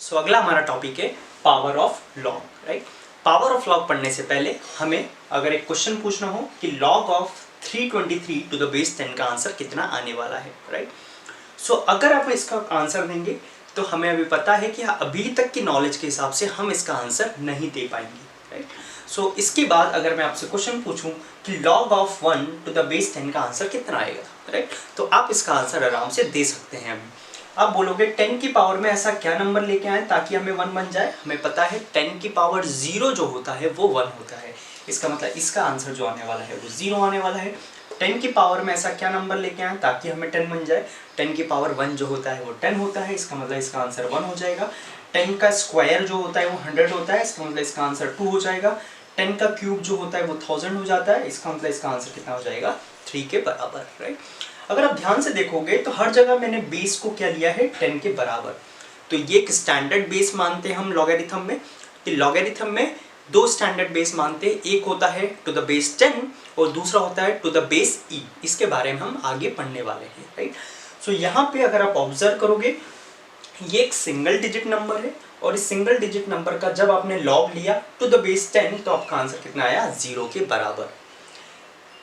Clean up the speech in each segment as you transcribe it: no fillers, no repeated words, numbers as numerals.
सो अगला हमारा टॉपिक है power of log, right. Power of log पढ़ने से पहले हमें अगर एक क्वेश्चन पूछना हो कि log of 323 to the base 10 का आंसर कितना आने वाला है, राइट। सो अगर आप इसका आंसर देंगे तो हमें अभी पता है कि अभी तक की नॉलेज के हिसाब से हम इसका आंसर नहीं दे पाएंगे, राइट। सो इसके बाद अगर मैं आपसे क्वेश्चन पूछूं कि log of 1 to the base 10 का आंसर कितना आएगा, राइट, तो आप इसका आंसर आराम से दे सकते हैं। अभी आप बोलोगे 10 की पावर में ऐसा क्या नंबर लेके आए ताकि हमें 1 बन जाए। हमें पता है 10 की पावर 0 जो होता है वो 1 होता है, इसका मतलब इसका आंसर जो आने वाला है वो 0 आने वाला है। 10 की पावर में ऐसा क्या नंबर लेके आए ताकि हमें 10 बन जाए। 10 की पावर 1 जो होता है वो 10 होता है, इसका मतलब इसका आंसर 1 हो जाएगा। 10 का स्क्वायर जो होता है वो 100 होता है, इसका मतलब इसका आंसर 2 हो जाएगा। 10 का क्यूब जो होता है वो 1000 हो जाता है, इसका मतलब इसका आंसर कितना हो जाएगा, 3 के बराबर, राइट। अगर आप ध्यान से देखोगे तो हर जगह मैंने बेस को क्या लिया है, 10 के बराबर। तो ये एक स्टैंडर्ड बेस मानते हैं हम लॉगरिथम में। लॉगरिथम में दो स्टैंडर्ड बेस मानते हैं, एक होता है टू द बेस 10 और दूसरा होता है टू द बेस e। इसके बारे में हम आगे पढ़ने वाले हैं, राइट। सो यहाँ पे अगर आप ऑब्जर्व करोगे ये एक सिंगल डिजिट नंबर है और इस सिंगल डिजिट नंबर का जब आपने लॉग लिया टू द बेस 10 तो आपका आंसर कितना आया, 0 के बराबर।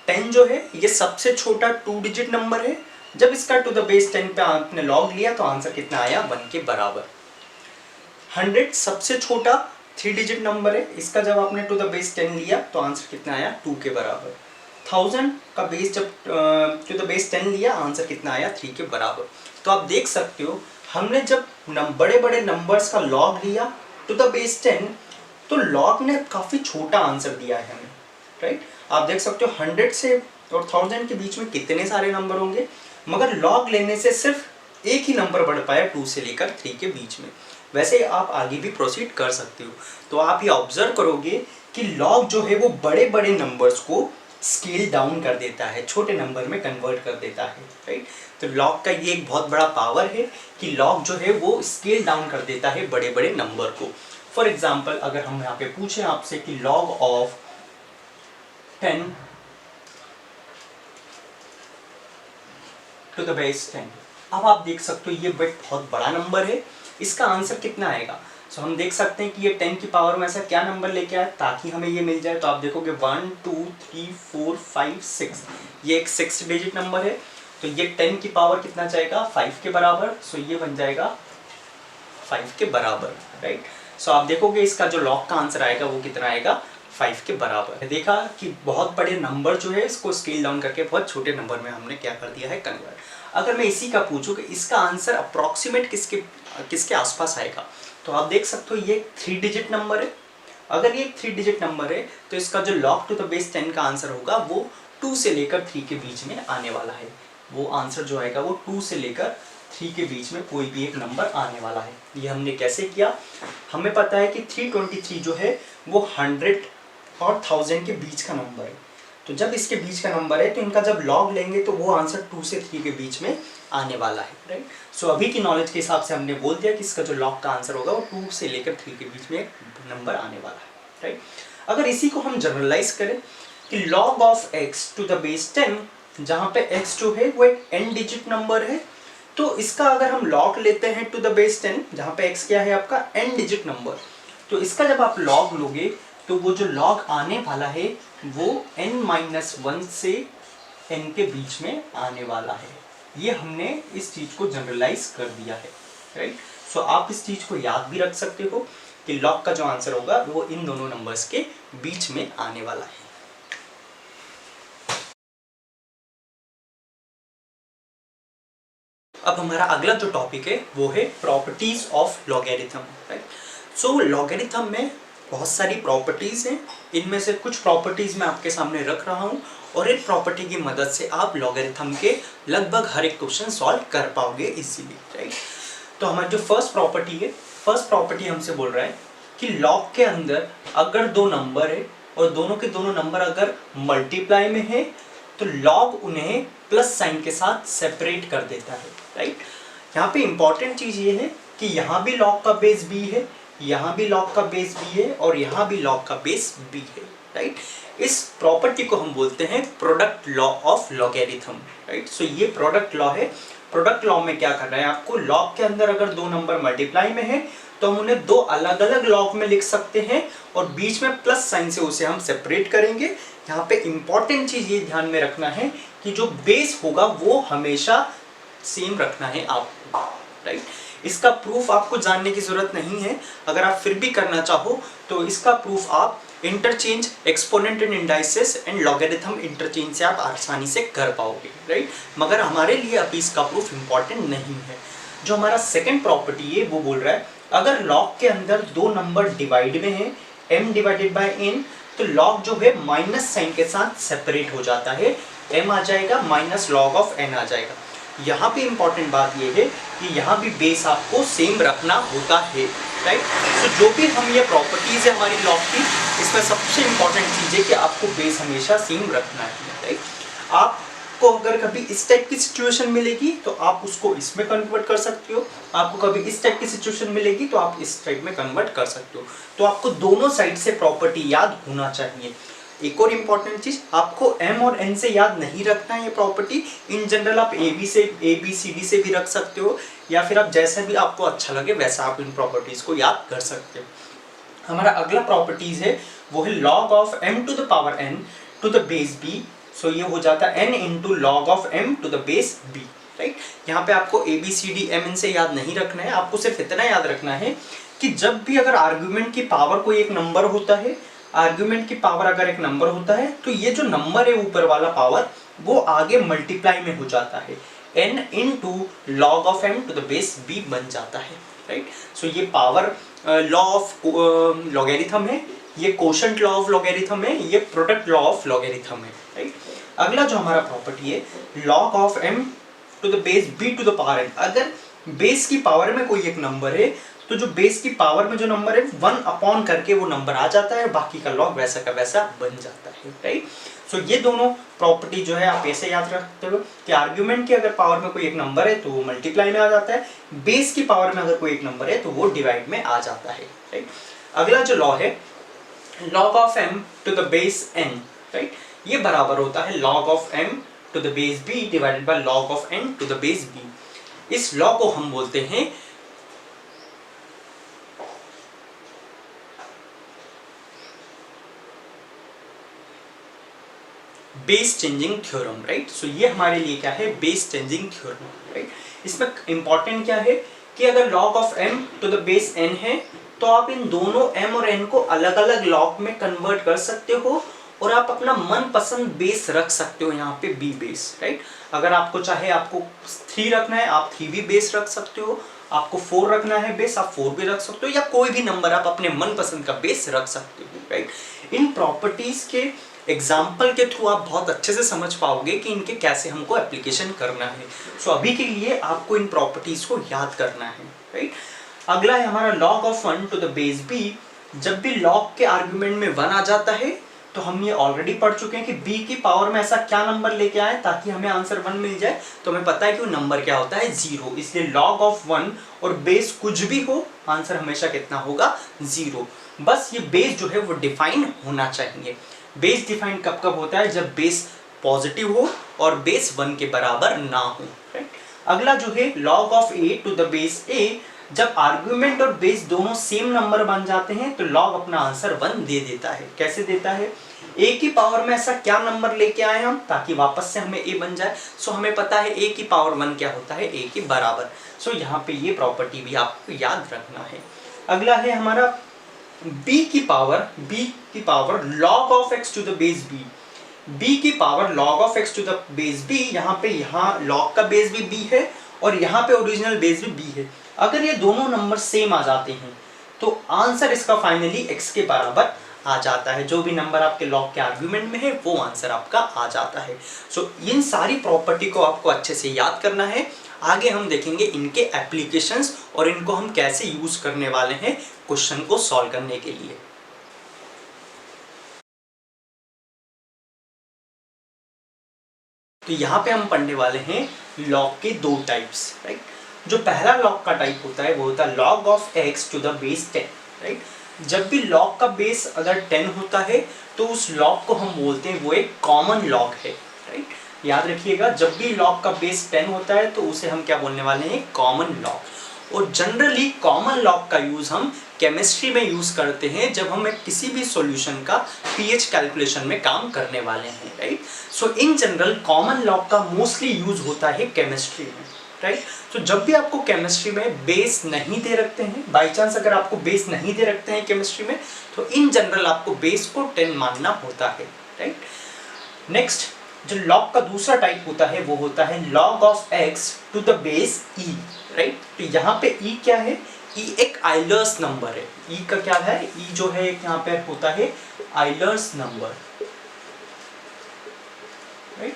10 जो है ये सबसे छोटा 2 डिजिट नंबर है, जब इसका टू द बेस 10 पे आपने लॉग लिया तो आंसर कितना आया, 1 के बराबर। 100 सबसे छोटा 3 डिजिट नंबर है, इसका जब आपने टू द बेस 10 लिया तो आंसर कितना आया, 2 के बराबर। 1000 का बेस जब टू द बेस 10 लिया आंसर कितना आया, 3 के बराबर। तो आप देख सकते हो हमने जब बड़े बड़े नंबर्स का लॉग लिया टू द बेस 10 तो लॉग ने काफ़ी छोटा आंसर दिया है हमें, राइट। आप देख सकते हो 100 से और 1000 के बीच में कितने सारे नंबर होंगे, मगर लॉग लेने से सिर्फ एक ही नंबर बढ़ पाया 2 से लेकर 3 के बीच में। वैसे आप आगे भी प्रोसीड कर सकते हो। तो आप ये ऑब्जर्व करोगे कि लॉग जो है वो बड़े बड़े नंबर्स को स्केल डाउन कर देता है, छोटे नंबर में कन्वर्ट कर देता है, राइट। तो लॉग का ये एक बहुत बड़ा पावर है कि लॉग जो है वो स्केल डाउन कर देता है बड़े बड़े नंबर को। फॉर एग्जाम्पल अगर हम यहाँ पे पूछें आपसे कि log of 10 to the base 10, अब आप देख सकते हो ये बहुत बड़ा नंबर है, इसका आंसर कितना आएगा। सो हम देख सकते हैं कि ये 10 की पावर में ऐसा क्या नंबर लेके आए ताकि हमें ये मिल जाए। तो आप देखोगे 1 2 3 4 5 6, ये एक 6 डिजिट नंबर है, तो ये 10 की पावर कितना जाएगा, 5 के बराबर। सो ये बन जाएगा 5 के बराबर, राइट। सो आप देखोगे इसका जो लॉग का आंसर आएगा वो कितना आएगा, 5 के बराबर। देखा कि बहुत बड़े नंबर जो है इसको स्केल डाउन करके बहुत छोटे नंबर में हमने क्या कर दिया है, कन्वर्ट। अगर मैं इसी का पूछूं कि इसका आंसर अप्रॉक्सीमेट किसके आसपास आएगा, तो आप देख सकते हो ये 3 डिजिट नंबर है। अगर ये 3 डिजिट नंबर है तो इसका जो log टू द बेस 10 का आंसर होगा वो 2 से लेकर 3 के बीच में आने वाला है। वो आंसर जो आएगा वो 2 से लेकर 3 के बीच में कोई भी एक नंबर आने वाला है। ये हमने कैसे किया, हमें पता है कि 323 जो है वो 100 और 1000 के बीच का नंबर है। तो जब इसके बीच का नंबर है तो इनका जब लॉग लेंगे तो वो आंसर 2 से 3 के बीच में आने वाला है, राइट। सो अभी की नॉलेज के हिसाब से हमने बोल दिया कि इसका जो लॉग का आंसर होगा वो 2 से लेकर 3 के बीच में एक नंबर आने वाला है, राइट। अगर इसी को हम जनरलाइज करें कि log of x to the base 10, जहाँ पे x जो है वो एक n डिजिट नंबर है, तो इसका अगर हम log लेते हैं टू द बेस 10, जहाँ पे x क्या है आपका n डिजिट नंबर, तो इसका जब आप log लोगे तो वो जो log आने वाला है वो n-1 से n के बीच में आने वाला है। ये हमने इस चीज को जनरलाइज कर दिया है, राइट। सो आप इस चीज को याद भी रख सकते हो कि log का जो आंसर होगा वो इन दोनों नंबर्स के बीच में आने वाला है। अब हमारा अगला जो टॉपिक है वो है properties of logarithm, right. So logarithm में बहुत सारी प्रॉपर्टीज हैं, इनमें से कुछ प्रॉपर्टीज मैं आपके सामने रख रहा हूँ और इन प्रॉपर्टी की मदद से आप लॉगरिथम के लगभग हर एक क्वेश्चन सॉल्व कर पाओगे इजीली, राइट। तो हमारी जो फर्स्ट प्रॉपर्टी है, फर्स्ट प्रॉपर्टी हमसे बोल रहा है कि लॉग के अंदर अगर दो नंबर है और दोनों के दोनों नंबर अगर मल्टीप्लाई में है तो लॉग उन्हें प्लस साइन के साथ सेपरेट कर देता है, राइट। यहाँ पे इंपॉर्टेंट चीज ये है कि यहाँ भी लॉग का बेस b है, यहाँ भी लॉग का बेस b है और यहाँ भी लॉग का बेस b है, राइट। इस प्रॉपर्टी को हम बोलते हैं product law of logarithm, right. So ये प्रोडक्ट लॉ है। प्रोडक्ट लॉ में क्या करना है आपको, लॉग के अंदर अगर दो नंबर मल्टीप्लाई में है तो हम उन्हें दो अलग अलग लॉग में लिख सकते हैं और बीच में प्लस साइन से उसे हम सेपरेट करेंगे। यहाँ पे इंपॉर्टेंट चीज ये ध्यान में रखना है कि जो बेस होगा वो हमेशा सेम रखना है आपको, राइट। इसका प्रूफ आपको जानने की जरूरत नहीं है, अगर आप फिर भी करना चाहो तो इसका प्रूफ आप interchange exponent and indices and logarithm interchange से आप आसानी से कर पाओगे, राइट। मगर हमारे लिए अभी इसका प्रूफ इंपॉर्टेंट नहीं है। जो हमारा सेकंड प्रॉपर्टी है वो बोल रहा है अगर लॉग के अंदर दो नंबर डिवाइड में है m डिवाइडेड बाय n, तो लॉग जो है माइनस साइन के साथ सेपरेट हो जाता है, m आ जाएगा माइनस लॉग ऑफ n आ जाएगा। यहाँ पे इंपॉर्टेंट बात ये है कि यहाँ भी बेस आपको सेम रखना होता है, राइट। तो जो भी हम ये प्रॉपर्टीज है हमारी लॉग की, इसमें सबसे इंपॉर्टेंट चीज है कि आपको बेस हमेशा सेम रखना है, राइट। आपको अगर कभी इस टाइप की सिचुएशन मिलेगी तो आप उसको इसमें कन्वर्ट कर सकते हो, आपको कभी इस टाइप की सिचुएशन मिलेगी तो आप इस टाइप में कन्वर्ट कर सकते हो। तो आपको दोनों साइड से प्रॉपर्टी याद होना चाहिए। एक और इम्पॉर्टेंट चीज, आपको m और n से याद नहीं रखना है ये प्रॉपर्टी। इन जनरल आप a b c d से भी रख सकते हो, या फिर आप जैसा भी आपको अच्छा लगे वैसा आप इन प्रॉपर्टीज को याद कर सकते हो। हमारा अगला प्रॉपर्टीज है वो है log of m to the power n to the base b। So ये हो जाता है n into log of m to the base b, right. यहाँ पे आपको a b c d m n से याद नहीं रखना है, आपको सिर्फ इतना याद रखना है कि जब भी अगर आर्ग्यूमेंट की पावर कोई एक नंबर होता है, आर्ग्यूमेंट की पावर अगर एक नंबर होता है तो ये जो नंबर है ऊपर वाला पावर वो आगे मल्टीप्लाई में हो जाता है, n into log of m to the base b बन जाता है, राइट। सो ये पावर लॉ ऑफ लॉगरिथम है, ये कोशेंट लॉ ऑफ लॉगरिथम है, ये प्रोडक्ट लॉ ऑफ लॉगरिथम है, राइट। अगला जो हमारा प्रॉपर्टी है log of m to the base b to the power n। अगर बेस की पावर में कोई एक नंबर है तो जो बेस की पावर में जो नंबर है 1 अपॉन करके वो नंबर आ जाता है, बाकी का लॉग वैसा का वैसा बन जाता है, राइट। सो ये दोनों प्रॉपर्टी जो है आप ऐसे याद रखते हो कि आर्ग्यूमेंट की अगर पावर में कोई एक नंबर है तो वो मल्टीप्लाई में आ जाता है, बेस की पावर में अगर कोई एक नंबर है तो वो डिवाइड में आ जाता है, राइट। अगला जो लॉ है log of m to the base n, right. ये बराबर होता है log of m to the base b divided by log of n to the base b। इस लॉ को हम बोलते हैं base changing theorem, right. So ये हमारे लिए क्या है, बेस चेंजिंग थ्योरम, राइट। इसमें इंपॉर्टेंट क्या है कि अगर log of m to the base n है तो आप इन दोनों m और n को अलग अलग लॉग में कन्वर्ट कर सकते हो और आप अपना मनपसंद बेस रख सकते हो, यहाँ पे b बेस, राइट। अगर आपको चाहे आपको 3 रखना है आप 3 भी बेस रख सकते हो, आपको 4 रखना है बेस आप 4 भी रख सकते हो, या कोई भी नंबर आप अपने मनपसंद का बेस रख सकते हो, राइट। इन प्रॉपर्टीज के एग्जाम्पल के थ्रू आप बहुत अच्छे से समझ पाओगे कि इनके कैसे हमको एप्लीकेशन करना है। सो अभी के लिए आपको इन प्रॉपर्टीज को याद करना है, राइट। अगला है हमारा log of 1 to the base b। जब भी लॉग के आर्गुमेंट में 1 आ जाता है तो हम ये ऑलरेडी पढ़ चुके हैं कि b की पावर में ऐसा क्या नंबर लेके आए ताकि हमें आंसर 1 मिल जाए, तो हमें पता है कि वो नंबर क्या होता है 0। इसलिए लॉग ऑफ 1 और बेस कुछ भी हो आंसर हमेशा कितना होगा 0। बस ये बेस जो है वो डिफाइन होना चाहिए। बेस डिफाइन कब कब होता है, जब बेस पॉजिटिव हो और बेस 1 के बराबर ना हो, राइट। अगला जो है log of a to the base a। जब आर्गुमेंट और बेस दोनों सेम नंबर बन जाते हैं तो लॉग अपना आंसर 1 दे देता है। कैसे देता है, a की पावर में ऐसा क्या नंबर लेके आए हम ताकि वापस से हमें a बन जाए। सो हमें पता है a की पावर 1 क्या होता है, a के बराबर। सो यहाँ पे ये प्रॉपर्टी भी आपको याद रखना है। अगला है हमारा b की power log of x to the base b। b की power log of x to the base b, यहाँ पे log का बेस भी b है और यहाँ पे ओरिजिनल बेस भी b है। अगर ये दोनों नंबर सेम आ जाते हैं तो आंसर इसका फाइनली x के बराबर आ जाता है। जो भी नंबर आपके लॉग के आर्गुमेंट में है वो आंसर आपका आ जाता है। सो इन सारी प्रॉपर्टी को आपको अच्छे से याद करना है। आगे हम देखेंगे इनके एप्लीकेशंस और इनको हम कैसे यूज करने वाले हैं क्वेश्चन को सॉल्व करने के लिए। तो यहाँ पे हम पढ़ने वाले हैं लॉग के 2 टाइप्स, राइट। जो पहला लॉग का टाइप होता है वो होता है log of x to the base 10, right. जब भी लॉग का बेस अगर 10 होता है तो उस लॉग को हम बोलते हैं वो एक कॉमन लॉग है, राइट। याद रखिएगा, जब भी लॉग का बेस 10 होता है तो उसे हम क्या बोलने वाले हैं, कॉमन लॉग। और जनरली कॉमन लॉग का यूज़ हम केमिस्ट्री में यूज़ करते हैं जब हम एक किसी भी सॉल्यूशन का पीएच कैलकुलेशन में काम करने वाले हैं, right. So in general common log का मोस्टली यूज़ होता है केमिस्ट्री में, राइट। तो जब भी आपको केमिस्ट्री में बेस नहीं दे रखते हैं, बाई चांस अगर आपको बेस नहीं दे रखते हैं केमिस्ट्री में, तो इन जनरल आपको बेस को 10 मानना होता है, राइट। नेक्स्ट जो लॉग का दूसरा टाइप होता है वो होता है log of x to the base e, right. तो यहाँ पे e क्या है, e एक आइलर्स नंबर है। e का क्या है, e जो है यहाँ पे होता है आइलर्स नंबर, राइट।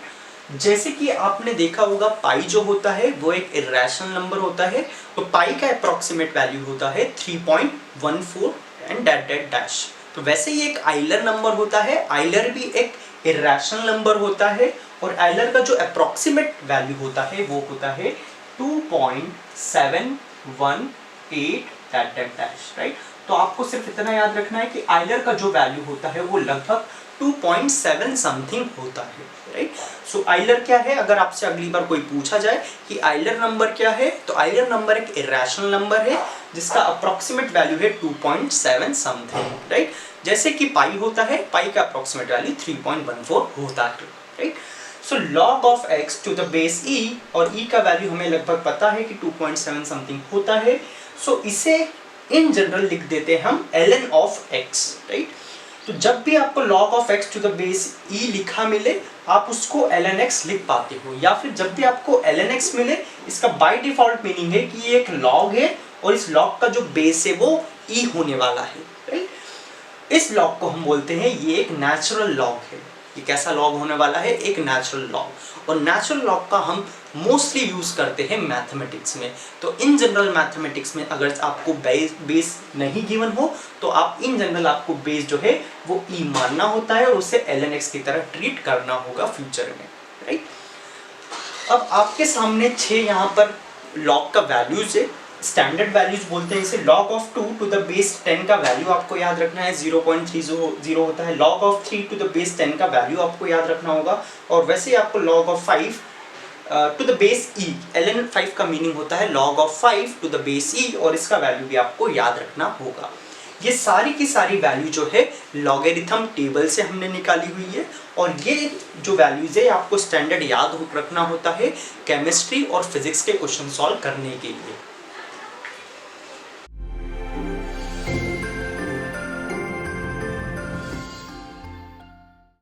जैसे कि आपने देखा होगा पाई जो होता है वो एक इरेशनल नंबर होता है, तो पाई का अप्रोक्सीमेट वैल्यू होता है 3.14 एंड डैश। तो वैसे ही एक आइलर नंबर होता है, आइलर भी एक इरेशनल नंबर होता है, और आइलर का जो अप्रोक्सीमेट वैल्यू होता है वो होता है 2.718 डैश, राइट। तो आपको सिर्फ इतना याद रखना है कि आइलर का जो वैल्यू होता है वो लगभग 2.7 समथिंग होता है, राइट। सो आइलर क्या है, अगर आपसे अगली बार कोई पूछा जाए कि आइलर नंबर क्या है, तो आइलर नंबर एक इरेशनल नंबर है जिसका अप्रोक्सीमेट वैल्यू है 2.7 समथिंग, राइट। जैसे कि पाई होता है, पाई का अप्रोक्सीमेट वैल्यू 3.14 होता है, right. So log of x to the base e, और e का वैल्यू हमें लगभग पता है कि 2.7 समथिंग होता है। सो इसे इन जनरल लिख देते हैं हम ln ऑफ x, राइट। तो जब भी आपको log of x to the base e लिखा मिले, आप उसको ln x लिख पाते हो, या फिर जब भी आपको ln x मिले, इसका बाय डिफॉल्ट मीनिंग है कि ये एक log है और इस log का जो बेस है वो e होने वाला है, राइट। इस लॉग को हम बोलते हैं ये एक नेचुरल लॉग है। ये कैसा लॉग होने वाला है, एक नेचुरल लॉग। और नेचुरल लॉग का हम मोस्टली यूज करते हैं मैथमेटिक्स में। तो इन जनरल मैथमेटिक्स में अगर आपको बेस नहीं गिवन हो तो आप इन जनरल आपको बेस जो है वो ई मानना होता है और उसे ln x की तरह ट्रीट करना होगा फ्यूचर में, राइट। अब आपके सामने 6 यहाँ पर लॉग का वैल्यूज है, स्टैंडर्ड वैल्यूज बोलते हैं इसे। log of 2 to the base 10 का वैल्यू आपको याद रखना है 0.30 होता है। log of 3 to the base 10 का वैल्यू आपको याद रखना होगा। और वैसे ही आपको log of 5 to the base e, ln 5 का मीनिंग होता है log of 5 to the base e, और इसका वैल्यू भी आपको याद रखना होगा। ये सारी की सारी वैल्यू जो है लॉगरिथम टेबल से हमने निकाली हुई है, और ये जो वैल्यूज है आपको स्टैंडर्ड याद रखना होता है केमिस्ट्री और फिजिक्स के क्वेश्चन सॉल्व करने के लिए।